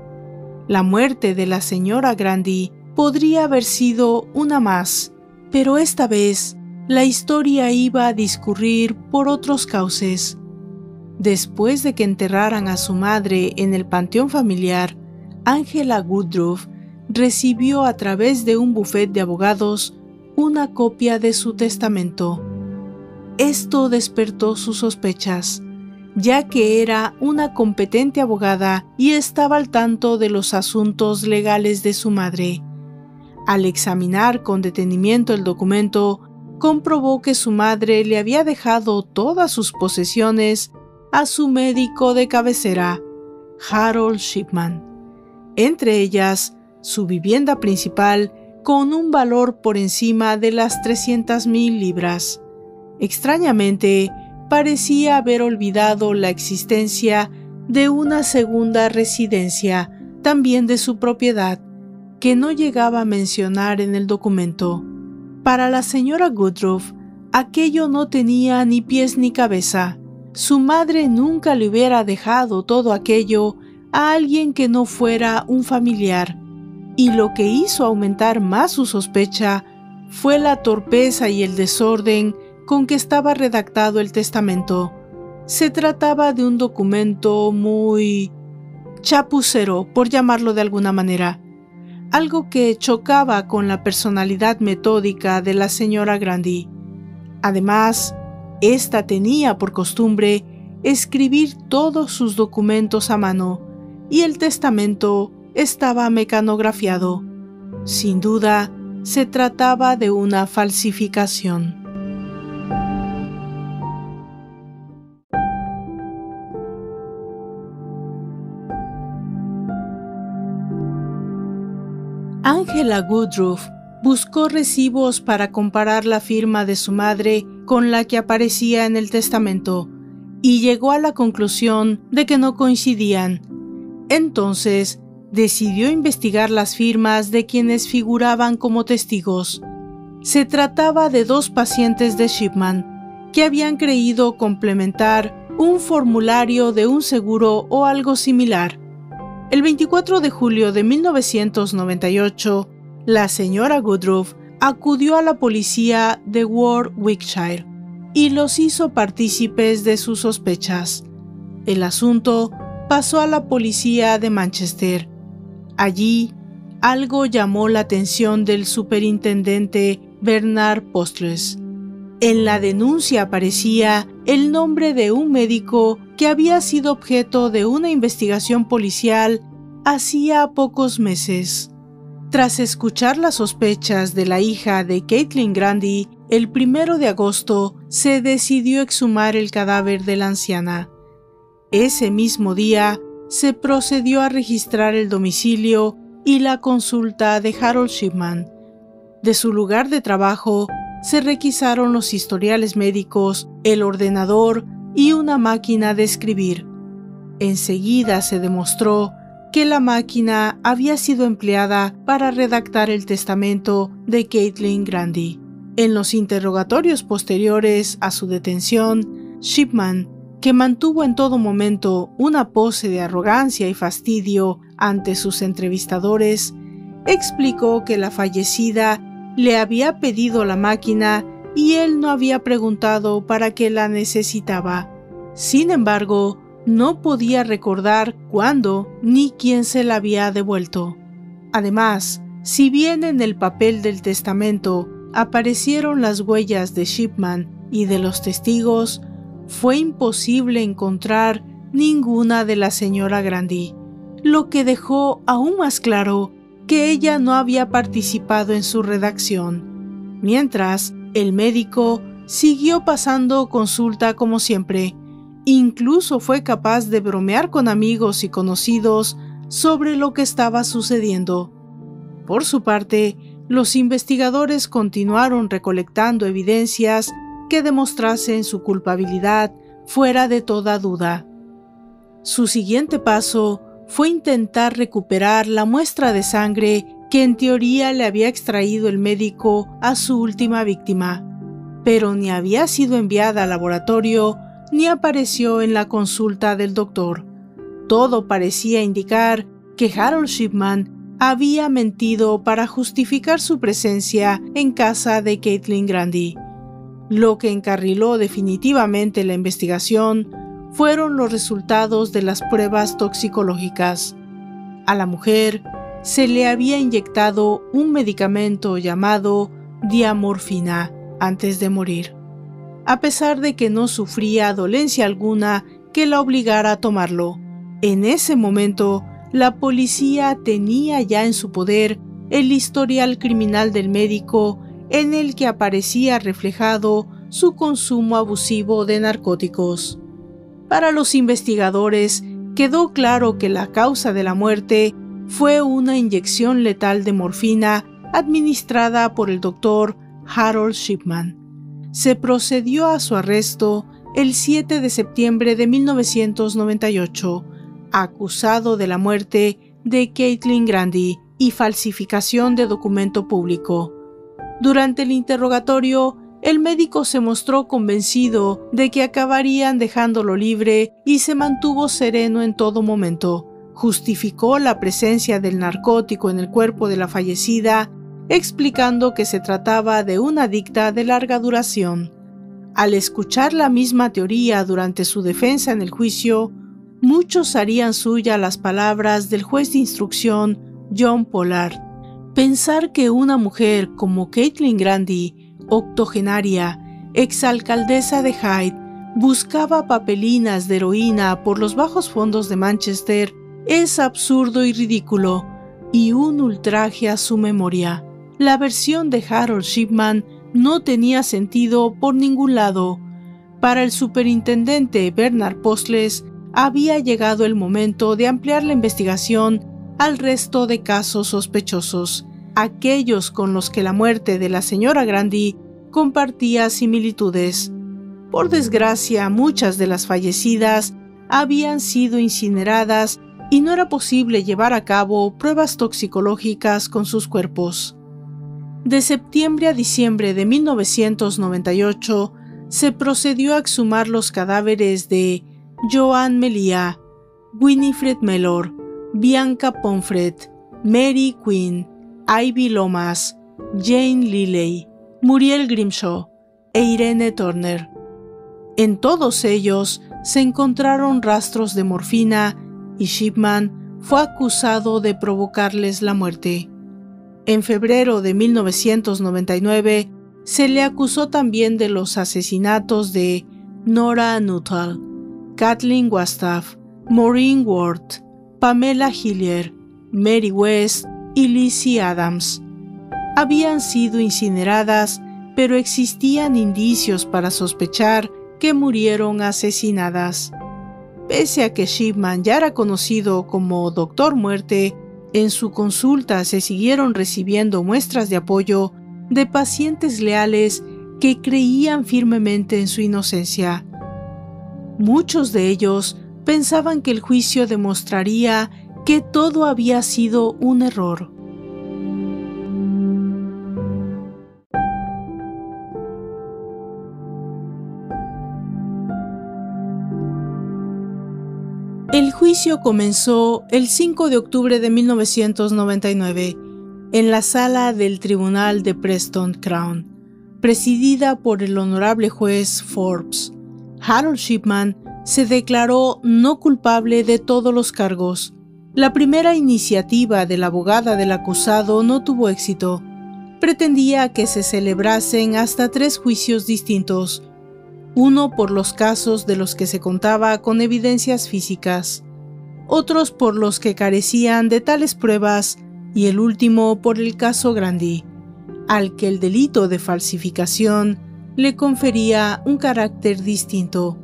[SPEAKER 1] La muerte de la señora Grandy podría haber sido una más, pero esta vez la historia iba a discurrir por otros cauces. Después de que enterraran a su madre en el panteón familiar, Angela Woodruff recibió a través de un bufete de abogados una copia de su testamento. Esto despertó sus sospechas, ya que era una competente abogada y estaba al tanto de los asuntos legales de su madre. Al examinar con detenimiento el documento, comprobó que su madre le había dejado todas sus posesiones a su médico de cabecera, Harold Shipman, entre ellas su vivienda principal con un valor por encima de las 300,000 libras. Extrañamente, parecía haber olvidado la existencia de una segunda residencia, también de su propiedad, que no llegaba a mencionar en el documento. Para la señora Woodruff, aquello no tenía ni pies ni cabeza. Su madre nunca le hubiera dejado todo aquello a alguien que no fuera un familiar, y lo que hizo aumentar más su sospecha fue la torpeza y el desorden con que estaba redactado el testamento. Se trataba de un documento muy chapucero, por llamarlo de alguna manera, algo que chocaba con la personalidad metódica de la señora Grandy. Además, ésta tenía por costumbre escribir todos sus documentos a mano, y el testamento estaba mecanografiado. Sin duda, se trataba de una falsificación. Angela Woodruff buscó recibos para comparar la firma de su madre con la que aparecía en el testamento y llegó a la conclusión de que no coincidían. Entonces, decidió investigar las firmas de quienes figuraban como testigos. Se trataba de 2 pacientes de Shipman que habían creído complementar un formulario de un seguro o algo similar. El 24 de julio de 1998, la señora Woodruff acudió a la policía de Warwickshire y los hizo partícipes de sus sospechas. El asunto pasó a la policía de Manchester. Allí, algo llamó la atención del superintendente Bernard Postless. En la denuncia aparecía el nombre de un médico que había sido objeto de una investigación policial hacía pocos meses. Tras escuchar las sospechas de la hija de Caitlin Grandy, el 1 de agosto se decidió exhumar el cadáver de la anciana. Ese mismo día se procedió a registrar el domicilio y la consulta de Harold Shipman. De su lugar de trabajo se requisaron los historiales médicos, el ordenador y una máquina de escribir. Enseguida se demostró que la máquina había sido empleada para redactar el testamento de Caitlin Grandy. En los interrogatorios posteriores a su detención, Shipman, que mantuvo en todo momento una pose de arrogancia y fastidio ante sus entrevistadores, explicó que la fallecida le había pedido la máquina y él no había preguntado para qué la necesitaba. Sin embargo, no podía recordar cuándo ni quién se la había devuelto. Además, si bien en el papel del testamento aparecieron las huellas de Shipman y de los testigos, fue imposible encontrar ninguna de la señora Grandy, lo que dejó aún más claro que ella no había participado en su redacción. Mientras, el médico siguió pasando consulta como siempre. Incluso fue capaz de bromear con amigos y conocidos sobre lo que estaba sucediendo. Por su parte, los investigadores continuaron recolectando evidencias que demostrasen su culpabilidad fuera de toda duda. Su siguiente paso fue intentar recuperar la muestra de sangre que en teoría le había extraído el médico a su última víctima, pero ni había sido enviada al laboratorio ni apareció en la consulta del doctor. Todo parecía indicar que Harold Shipman había mentido para justificar su presencia en casa de Caitlin Grandy. Lo que encarriló definitivamente la investigación fueron los resultados de las pruebas toxicológicas. A la mujer se le había inyectado un medicamento llamado diamorfina antes de morir, a pesar de que no sufría dolencia alguna que la obligara a tomarlo. En ese momento, la policía tenía ya en su poder el historial criminal del médico en el que aparecía reflejado su consumo abusivo de narcóticos. Para los investigadores, quedó claro que la causa de la muerte fue una inyección letal de morfina administrada por el doctor Harold Shipman. Se procedió a su arresto el 7 de septiembre de 1998, acusado de la muerte de Caitlin Grandy y falsificación de documento público. Durante el interrogatorio, el médico se mostró convencido de que acabarían dejándolo libre y se mantuvo sereno en todo momento. Justificó la presencia del narcótico en el cuerpo de la fallecida, explicando que se trataba de una adicta de larga duración. Al escuchar la misma teoría durante su defensa en el juicio, muchos harían suya las palabras del juez de instrucción John Pollard. Pensar que una mujer como Caitlin Grandy, octogenaria, exalcaldesa de Hyde, buscaba papelinas de heroína por los bajos fondos de Manchester Es absurdo y ridículo, y un ultraje a su memoria. La versión de Harold Shipman no tenía sentido por ningún lado. Para el superintendente Bernard Postles, había llegado el momento de ampliar la investigación al resto de casos sospechosos, aquellos con los que la muerte de la señora Grundy compartía similitudes. Por desgracia, muchas de las fallecidas habían sido incineradas y no era posible llevar a cabo pruebas toxicológicas con sus cuerpos. De septiembre a diciembre de 1998 se procedió a exhumar los cadáveres de Joan Melia, Winifred Mellor, Bianca Pomfret, Mary Quinn, Ivy Lomas, Jane Lilley, Muriel Grimshaw e Irene Turner. En todos ellos se encontraron rastros de morfina y Shipman fue acusado de provocarles la muerte. En febrero de 1999 se le acusó también de los asesinatos de Nora Nuttall, Kathleen Wastaph, Maureen Ward, Pamela Hillier, Mary West y Lizzie Adams. Habían sido incineradas, pero existían indicios para sospechar que murieron asesinadas. Pese a que Shipman ya era conocido como Doctor Muerte, en su consulta se siguieron recibiendo muestras de apoyo de pacientes leales que creían firmemente en su inocencia. Muchos de ellos pensaban que el juicio demostraría que todo había sido un error. El juicio comenzó el 5 de octubre de 1999 en la sala del Tribunal de Preston Crown, presidida por el honorable juez Forbes. Harold Shipman se declaró no culpable de todos los cargos. La primera iniciativa de la abogada del acusado no tuvo éxito. Pretendía que se celebrasen hasta 3 juicios distintos, uno por los casos de los que se contaba con evidencias físicas, otros por los que carecían de tales pruebas y el último por el caso Grundy, al que el delito de falsificación le confería un carácter distinto.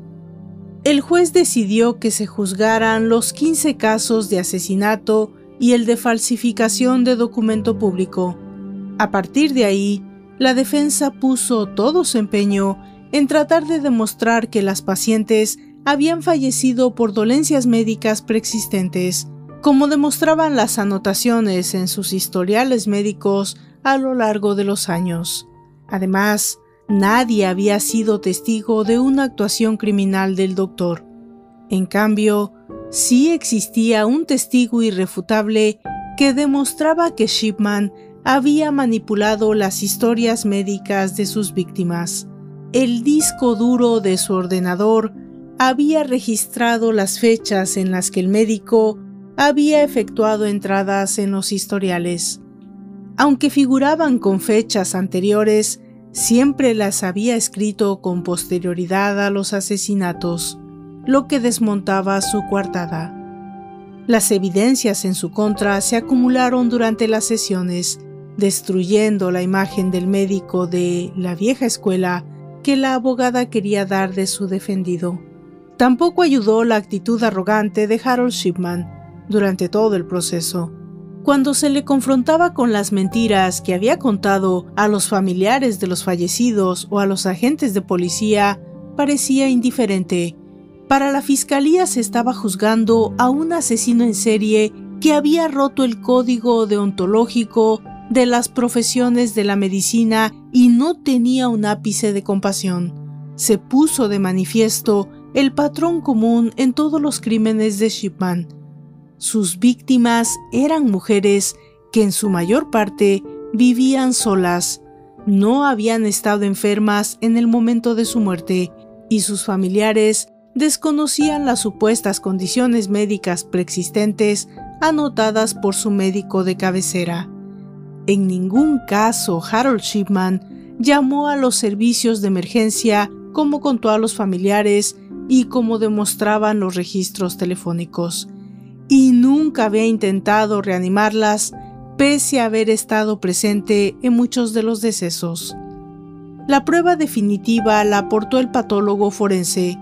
[SPEAKER 1] El juez decidió que se juzgaran los 15 casos de asesinato y el de falsificación de documento público. A partir de ahí, la defensa puso todo su empeño en tratar de demostrar que las pacientes habían fallecido por dolencias médicas preexistentes, como demostraban las anotaciones en sus historiales médicos a lo largo de los años. Además, nadie había sido testigo de una actuación criminal del doctor. En cambio, sí existía un testigo irrefutable que demostraba que Shipman había manipulado las historias médicas de sus víctimas. El disco duro de su ordenador había registrado las fechas en las que el médico había efectuado entradas en los historiales. Aunque figuraban con fechas anteriores, siempre las había escrito con posterioridad a los asesinatos, lo que desmontaba su coartada. Las evidencias en su contra se acumularon durante las sesiones, destruyendo la imagen del médico de la vieja escuela que la abogada quería dar de su defendido. Tampoco ayudó la actitud arrogante de Harold Shipman durante todo el proceso. Cuando se le confrontaba con las mentiras que había contado a los familiares de los fallecidos o a los agentes de policía, parecía indiferente. Para la fiscalía se estaba juzgando a un asesino en serie que había roto el código deontológico de las profesiones de la medicina y no tenía un ápice de compasión. Se puso de manifiesto el patrón común en todos los crímenes de Shipman. Sus víctimas eran mujeres que en su mayor parte vivían solas, no habían estado enfermas en el momento de su muerte y sus familiares desconocían las supuestas condiciones médicas preexistentes anotadas por su médico de cabecera. En ningún caso Harold Shipman llamó a los servicios de emergencia como contó a los familiares y como demostraban los registros telefónicos. y nunca había intentado reanimarlas, pese a haber estado presente en muchos de los decesos. La prueba definitiva la aportó el patólogo forense,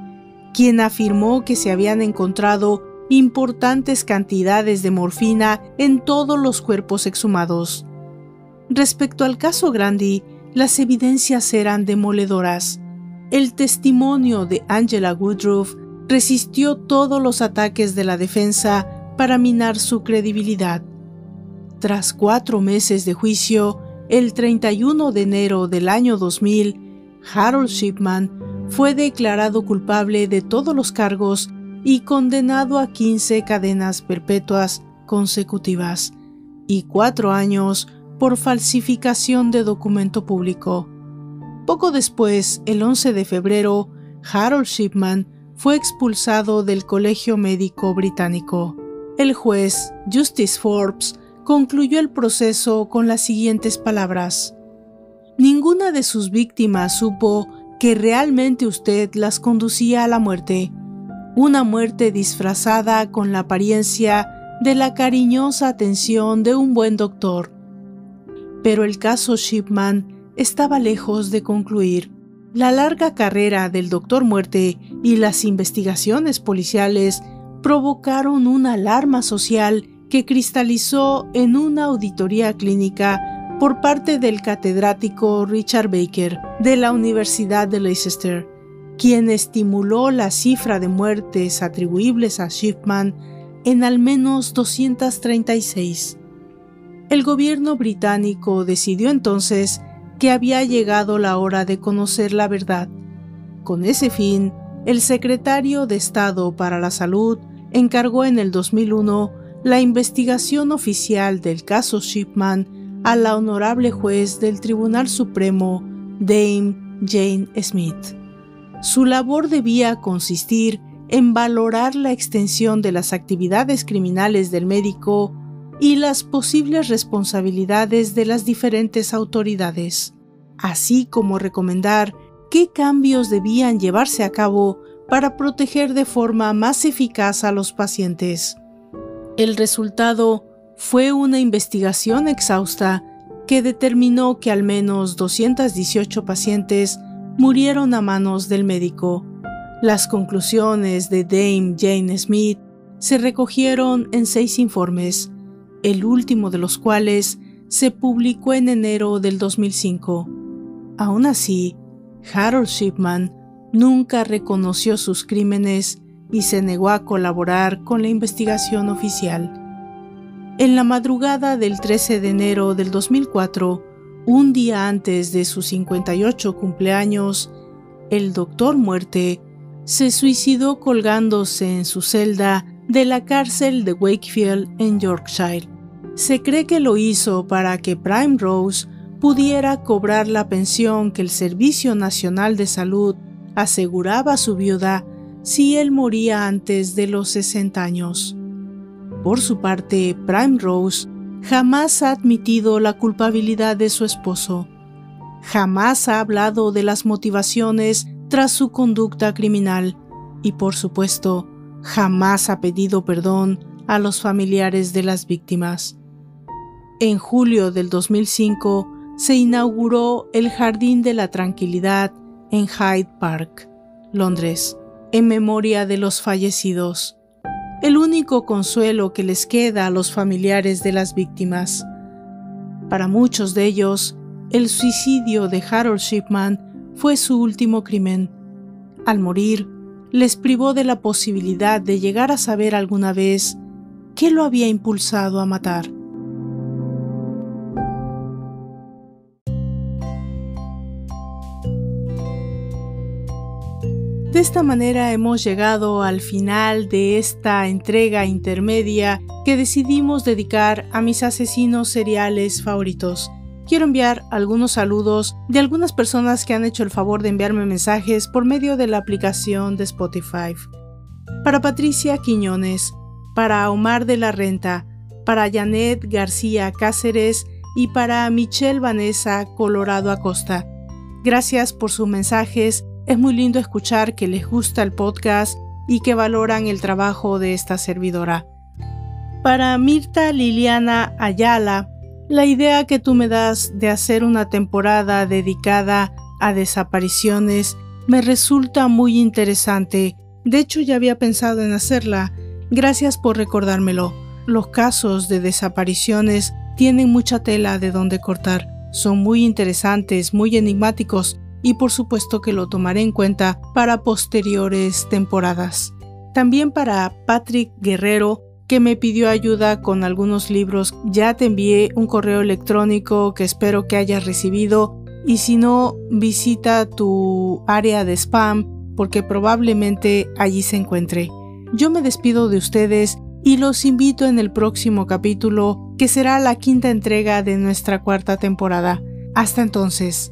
[SPEAKER 1] quien afirmó que se habían encontrado importantes cantidades de morfina en todos los cuerpos exhumados. Respecto al caso Grandi, las evidencias eran demoledoras. El testimonio de Angela Woodruff resistió todos los ataques de la defensa para minar su credibilidad. Tras 4 meses de juicio, el 31 de enero del año 2000, Harold Shipman fue declarado culpable de todos los cargos y condenado a 15 cadenas perpetuas consecutivas y 4 años por falsificación de documento público. Poco después, el 11 de febrero, Harold Shipman fue expulsado del Colegio Médico Británico. El juez, Justice Forbes, concluyó el proceso con las siguientes palabras: «Ninguna de sus víctimas supo que realmente usted las conducía a la muerte. Una muerte disfrazada con la apariencia de la cariñosa atención de un buen doctor». Pero el caso Shipman estaba lejos de concluir. La larga carrera del Doctor Muerte y las investigaciones policiales provocaron una alarma social que cristalizó en una auditoría clínica por parte del catedrático Richard Baker de la Universidad de Leicester, quien estimuló la cifra de muertes atribuibles a Shipman en al menos 236. El gobierno británico decidió entonces que había llegado la hora de conocer la verdad. Con ese fin, el secretario de Estado para la Salud encargó en el 2001 la investigación oficial del caso Shipman a la honorable juez del Tribunal Supremo, Dame Jane Smith. Su labor debía consistir en valorar la extensión de las actividades criminales del médico y las posibles responsabilidades de las diferentes autoridades, así como recomendar qué cambios debían llevarse a cabo para proteger de forma más eficaz a los pacientes. El resultado fue una investigación exhausta que determinó que al menos 218 pacientes murieron a manos del médico. Las conclusiones de Dame Jane Smith se recogieron en 6 informes, el último de los cuales se publicó en enero del 2005. Aún así, Harold Shipman nunca reconoció sus crímenes y se negó a colaborar con la investigación oficial. En la madrugada del 13 de enero del 2004, un día antes de su 58 cumpleaños, el Doctor Muerte se suicidó colgándose en su celda de la cárcel de Wakefield en Yorkshire. Se cree que lo hizo para que Primrose pudiera cobrar la pensión que el Servicio Nacional de Salud aseguraba a su viuda si él moría antes de los 60 años. Por su parte, Primrose jamás ha admitido la culpabilidad de su esposo. Jamás ha hablado de las motivaciones tras su conducta criminal y, por supuesto, jamás ha pedido perdón a los familiares de las víctimas. En julio del 2005 se inauguró el Jardín de la Tranquilidad en Hyde Park, Londres, en memoria de los fallecidos. El único consuelo que les queda a los familiares de las víctimas. Para muchos de ellos, el suicidio de Harold Shipman fue su último crimen. Al morir, les privó de la posibilidad de llegar a saber alguna vez qué lo había impulsado a matar. De esta manera hemos llegado al final de esta entrega intermedia que decidimos dedicar a mis asesinos seriales favoritos. Quiero enviar algunos saludos de algunas personas que han hecho el favor de enviarme mensajes por medio de la aplicación de Spotify. Para Patricia Quiñones, para Omar de la Renta, para Janet García Cáceres y para Michelle Vanessa Colorado Acosta. Gracias por sus mensajes. Es muy lindo escuchar que les gusta el podcast y que valoran el trabajo de esta servidora. Para Mirta Liliana Ayala, la idea que tú me das de hacer una temporada dedicada a desapariciones me resulta muy interesante. De hecho, ya había pensado en hacerla. Gracias por recordármelo. Los casos de desapariciones tienen mucha tela de donde cortar. Son muy interesantes, muy enigmáticos y por supuesto que lo tomaré en cuenta para posteriores temporadas. También para Patrick Guerrero, que me pidió ayuda con algunos libros. Ya te envié un correo electrónico que espero que hayas recibido y si no, visita tu área de spam porque probablemente allí se encuentre. Yo me despido de ustedes y los invito en el próximo capítulo, que será la 5ª entrega de nuestra 4ª temporada. Hasta entonces.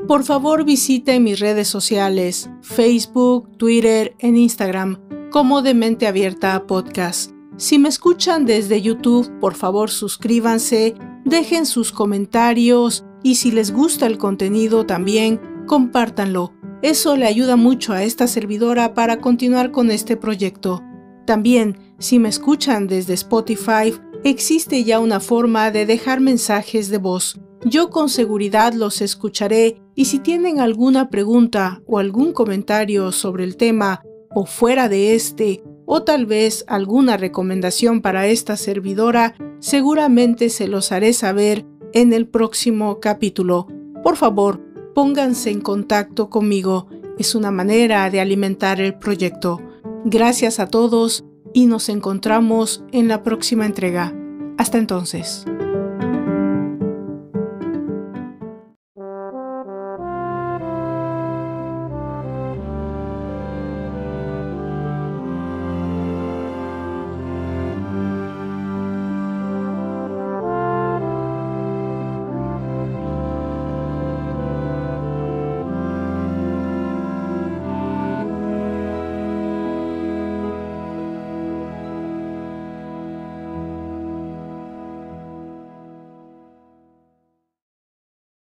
[SPEAKER 1] Por favor, visite mis redes sociales, Facebook, Twitter, en Instagram, como De Mente Abierta Podcast. Si me escuchan desde YouTube, por favor suscríbanse, dejen sus comentarios y si les gusta el contenido también, compártanlo. Eso le ayuda mucho a esta servidora para continuar con este proyecto. También, si me escuchan desde Spotify, existe ya una forma de dejar mensajes de voz. Yo con seguridad los escucharé y si tienen alguna pregunta o algún comentario sobre el tema o fuera de este, o tal vez alguna recomendación para esta servidora, seguramente se los haré saber en el próximo capítulo. Por favor, pónganse en contacto conmigo. Es una manera de alimentar el proyecto. Gracias a todos y nos encontramos en la próxima entrega. Hasta entonces.